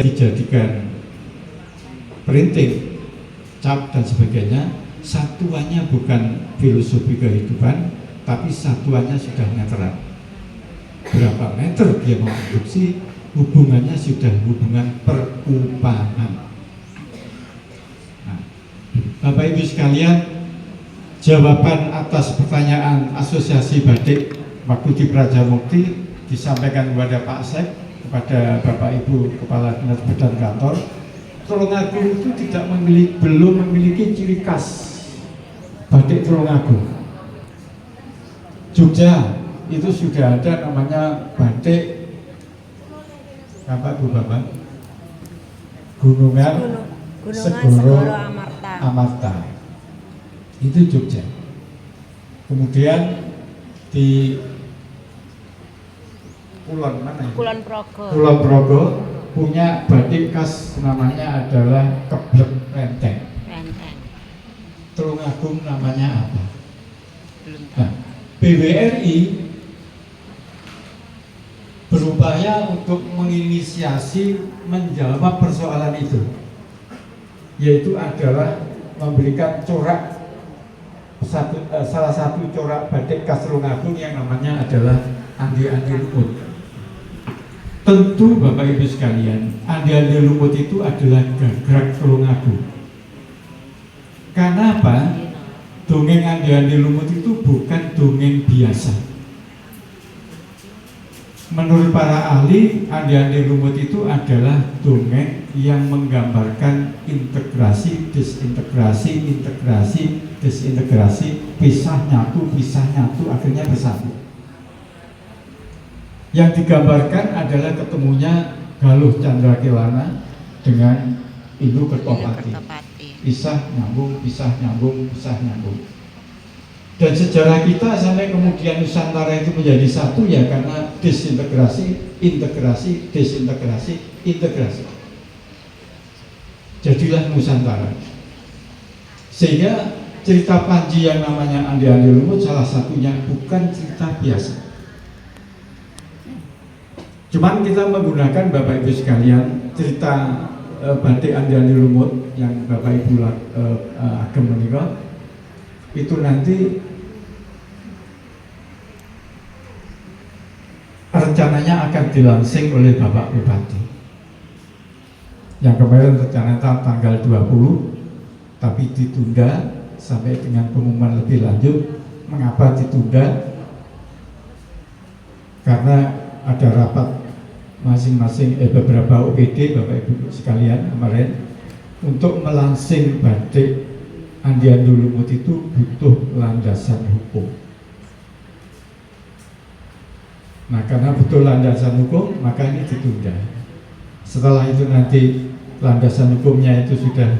dijadikan printing, cap dan sebagainya, satuannya bukan filosofi kehidupan, tapi satuannya sudah meteran. Berapa meter dia memproduksi, hubungannya sudah hubungan perumpamaan. Nah, Bapak Ibu sekalian, jawaban atas pertanyaan Asosiasi Batik waktu di Prajamukti disampaikan kepada Pak Sek, kepada Bapak Ibu Kepala Dinas Badan Kantor. Tulungagung itu belum memiliki ciri khas batik Tulungagung. Jogja itu sudah ada namanya batik apa Bu Bapak? Gunungan Segoro Amarta. Itu Jogja. Kemudian di Kulon mana ya? Kulon Progo punya batik khas namanya adalah Keblek Renteng. Tulungagung namanya apa? Nah, BWRI berupaya untuk menginisiasi menjawab persoalan itu, yaitu adalah memberikan corak salah satu corak batik khas Tulungagung yang namanya adalah andi-andi lumut. Tentu Bapak Ibu sekalian, andi-andi lumut itu adalah gagrak Tulungagung. Karena apa? Dongeng andi-andi lumut itu bukan dongeng biasa. Menurut para ahli, andi-andi lumut itu adalah dongeng yang menggambarkan integrasi, disintegrasi, integrasi, disintegrasi, pisah nyatu, akhirnya bersatu. Yang digambarkan adalah ketemunya Galuh Chandra Kelana dengan Indu Kertopati. Pisah nyambung, pisah nyambung, pisah nyambung. Dan sejarah kita sampai kemudian Nusantara itu menjadi satu ya karena disintegrasi, integrasi, disintegrasi, integrasi. Jadilah Nusantara. Sehingga cerita Panji yang namanya Andi-andi lumut salah satunya bukan cerita biasa. Cuman kita menggunakan Bapak Ibu sekalian cerita batik andi-andi lumut yang Bapak Ibu agem menika itu nanti rencananya akan dilansing oleh Bapak Bupati. Yang kemarin rencananya tanggal 20 tapi ditunda sampai dengan pengumuman lebih lanjut. Mengapa ditunda? Karena ada rapat masing-masing beberapa OPD Bapak Ibu sekalian kemarin untuk melansing batik andi-andi lumut itu butuh landasan hukum. Nah, karena butuh landasan hukum maka ini ditunda. Setelah itu nanti landasan hukumnya itu sudah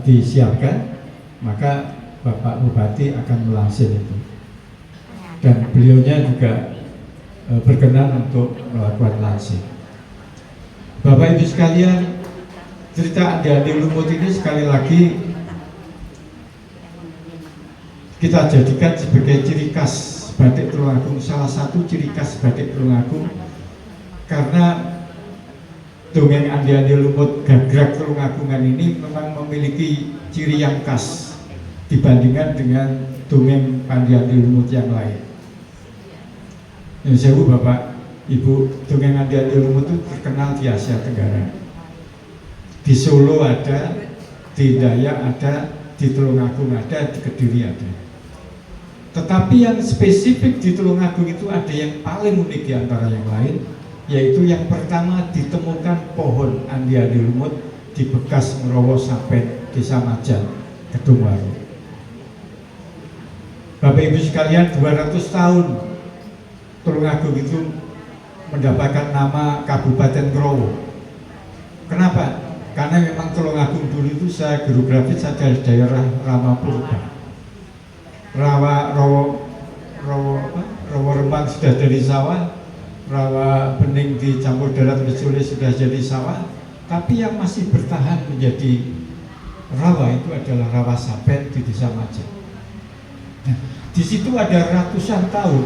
disiapkan, maka Bapak Bupati akan melansing itu. Dan beliaunya juga berkenan untuk melakukan lansing. Bapak Ibu sekalian, cerita andi-andi lumut ini sekali lagi kita jadikan sebagai ciri khas batik Tulungagung, salah satu ciri khas batik Tulungagung, karena dongeng andi-andi lumut gagrak Tulungagungan ini memang memiliki ciri yang khas dibandingkan dengan dongeng andi-andi lumut yang lain. Yang saya Bapak Ibu, dongeng andi-andi lumut itu terkenal di Asia Tenggara. Di Solo ada, di Dayak ada, di Tulungagung ada, di Kediri ada. Tetapi yang spesifik di Tulungagung itu ada yang paling unik di antara yang lain, yaitu yang pertama ditemukan pohon andi-andi lumut di bekas Merowo Sapet, Desa Majan, Kedungwaru. Bapak Ibu sekalian, 200 tahun Tulungagung itu mendapatkan nama Kabupaten Krowo. Kenapa? Karena memang Tulungagung dulu itu saya geografis ada daerah Rama Purba. Rawa Rembang sudah jadi sawah, rawa bening dicampur darat Becule sudah jadi sawah, tapi yang masih bertahan menjadi rawa itu adalah rawa Sapet di Desa Majan. Nah, di situ ada ratusan tahun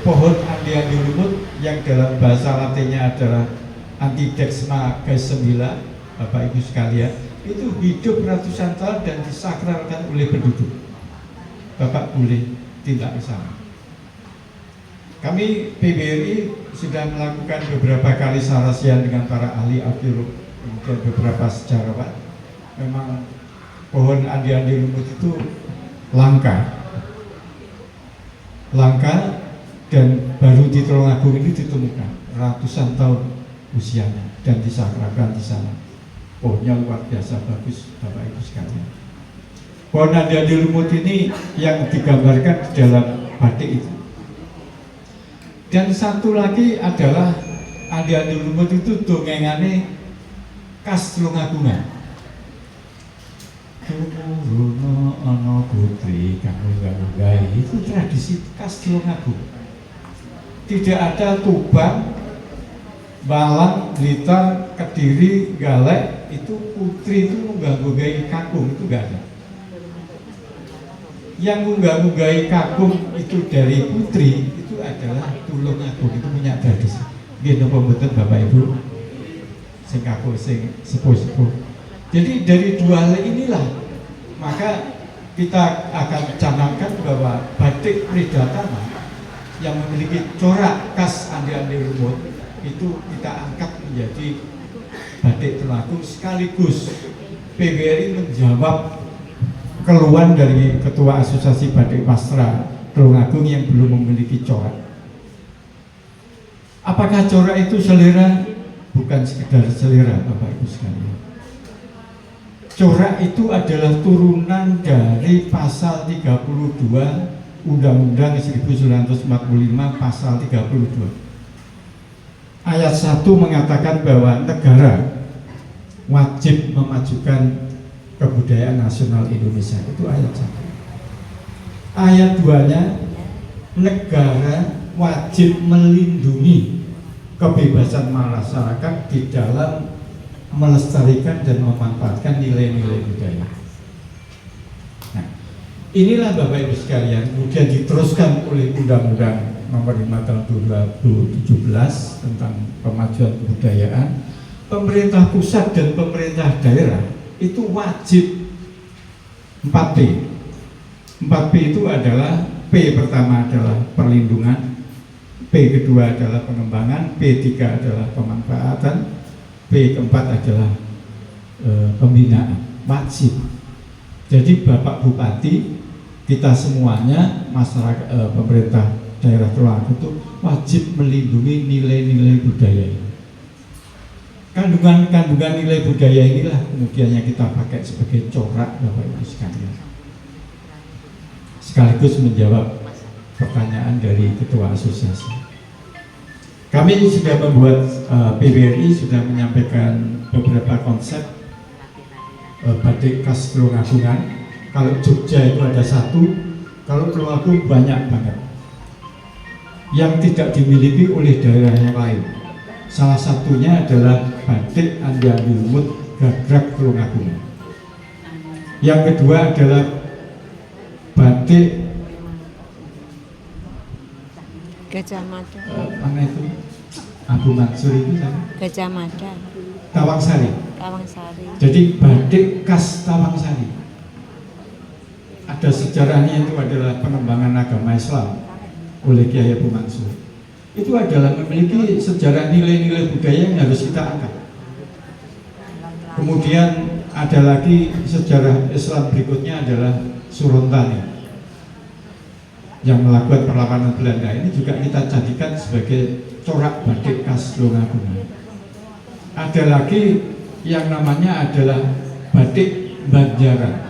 pohon andi-andi lumut yang dalam bahasa Latinnya adalah Antidexma gaissemilla, Bapak Ibu sekalian, itu hidup ratusan tahun dan disakralkan oleh penduduk. Bapak boleh tindak ke sana. Kami PBRI sudah melakukan beberapa kali sarasian dengan para ahli arkeolog, kemudian beberapa sejarawan. Memang pohon andi-andi lumut itu langka dan baru di Tulungagung ini ditemukan ratusan tahun usianya dan disakralkan di sana. Pohonnya luar biasa bagus, Bapak Ibu sekalian. Pohon andi-andi lumut ini yang digambarkan di dalam batik itu. Dan satu lagi adalah andi-andi lumut itu dongengane khas Tulungagungan. Runo ana putri kang unggah-unggahi, itu tradisi khas Tulungagung. Tidak ada Tuban, Malang, Blitar, Kediri, Galek itu putri itu unggah-unggahi kakung, itu enggak ada. Yang unggah-unggahi kakung itu dari putri itu adalah Tulungagung, itu punya tradisi. Nggih napa mboten Bapak Ibu? Sing kakung sing sepuh-sepuh. Jadi dari dua hal inilah maka kita akan canangkan bahwa batik Pridatama yang memiliki corak khas andi-andi lumut itu kita angkat menjadi batik Tulungagung, sekaligus PBRI menjawab keluhan dari Ketua Asosiasi Batik Pastra Tulungagung yang belum memiliki corak. Apakah corak itu selera? Bukan sekedar selera, Bapak Ibu sekalian. Corak itu adalah turunan dari pasal 32 Undang-Undang 1945 pasal 32. Ayat 1 mengatakan bahwa negara wajib memajukan kebudayaan nasional Indonesia. Itu ayat 1. Ayat 2-nya, negara wajib melindungi kebebasan masyarakat di dalam melestarikan dan memanfaatkan nilai-nilai budaya. Nah, inilah Bapak Ibu sekalian, kemudian diteruskan oleh Undang-Undang Nomor 5 Tahun 2017 tentang Pemajuan Kebudayaan. Pemerintah pusat dan pemerintah daerah itu wajib 4P. 4P itu adalah P pertama adalah perlindungan, P kedua adalah pengembangan, P3 adalah pemanfaatan, P keempat adalah pembinaan. Wajib. Jadi Bapak Bupati, kita semuanya masyarakat pemerintah daerah Tulungagung itu wajib melindungi nilai-nilai budaya ini. Kandungan nilai budaya inilah kemudian yang kita pakai sebagai corak Bapak Ibu sekalian. Sekaligus menjawab pertanyaan dari Ketua Asosiasi. Kami sudah membuat PBRI sudah menyampaikan beberapa konsep batik khas Tulungagungan. Kalau Jogja itu ada 1, kalau Tulungagung banyak banget yang tidak dimiliki oleh daerah yang lain. Salah satunya adalah batik andi-andi lumut Gagrak Tulungagungan. Yang kedua adalah batik Gajah Mada. Mana itu? Abu Mansur itu kan? Gajah Mada. Tawangsari. Tawangsari. Jadi batik khas Tawangsari. Ada sejarahnya, itu adalah pengembangan agama Islam oleh Kiai Abu Mansur. Itu adalah memiliki sejarah nilai-nilai budaya yang harus kita angkat. Kemudian ada lagi sejarah Islam berikutnya adalah Surontani yang melakukan perlawanan Belanda. Ini juga kita jadikan sebagai corak batik khas Tulungagungan. Ada lagi yang namanya adalah batik Banjaran.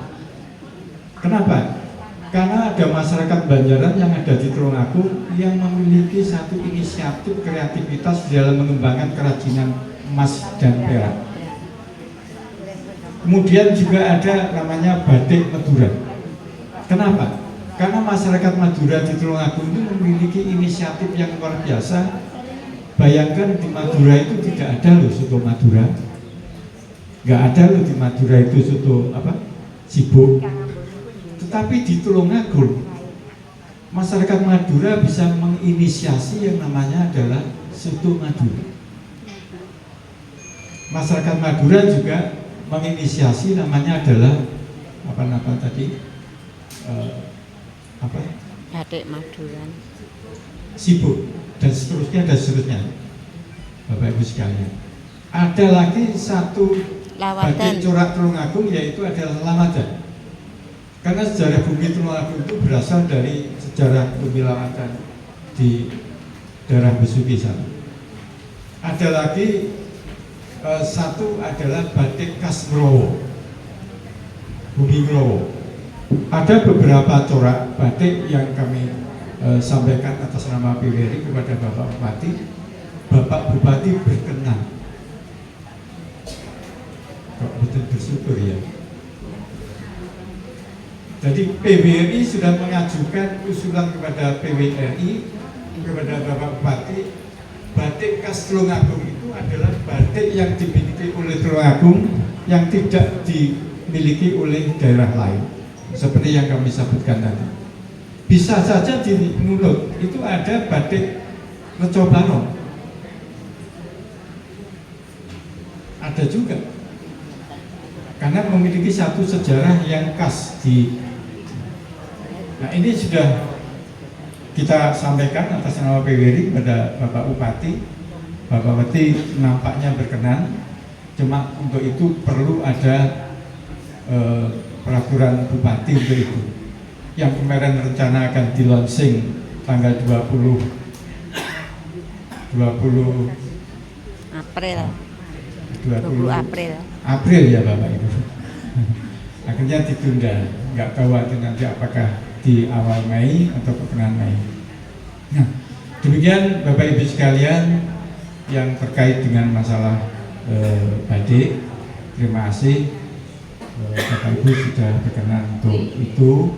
Kenapa? Karena ada masyarakat Banjaran yang ada di Tulungagung yang memiliki satu inisiatif kreativitas dalam mengembangkan kerajinan emas dan perak. Kemudian juga ada namanya batik Madura. Kenapa? Karena masyarakat Madura di Tulungagung itu memiliki inisiatif yang luar biasa. Bayangkan di Madura itu tidak ada loh soto Madura, nggak ada loh di Madura itu soto apa? Sibuk. Tetapi di Tulungagung masyarakat Madura bisa menginisiasi yang namanya adalah Soto Madura. Masyarakat Madura juga menginisiasi namanya adalah apa tadi? Batik Maduran. Sibuk dan seterusnya, Bapak Ibu sekalian. Ada lagi satu Lawatan. batik corak Tulungagung, yaitu adalah Lawatan. Karena sejarah bumi Tulungagung itu berasal dari sejarah bumi Lawatan di daerah Besuki sana. Ada lagi satu adalah batik khas Ngrowo, bumi Ngrowo. Ada beberapa corak batik yang kami sampaikan atas nama PWRI kepada Bapak Bupati. Bapak Bupati berkenan, kok betul bersyukur ya. Jadi PWRI sudah mengajukan usulan kepada PWRI, kepada Bapak Bupati, batik khas Tulungagung itu adalah batik yang dimiliki oleh Tulungagung yang tidak dimiliki oleh daerah lain, seperti yang kami sebutkan tadi. Bisa saja di Nunut itu ada batik Reco Barong, ada juga, karena memiliki satu sejarah yang khas di. Nah, ini sudah kita sampaikan atas nama PWRI kepada Bapak Bupati. Bapak Bupati nampaknya berkenan, cuma untuk itu perlu ada peraturan Bupati untuk itu, yang kemarin rencana akan di launching tanggal 20 April. 20 April ya Bapak Ibu. Akhirnya ditunda, nggak tahu nanti apakah di awal Mei atau pertengahan Mei. Nah, demikian Bapak Ibu sekalian yang terkait dengan masalah badik. Terima kasih Bapak Ibu sudah berkenan untuk itu.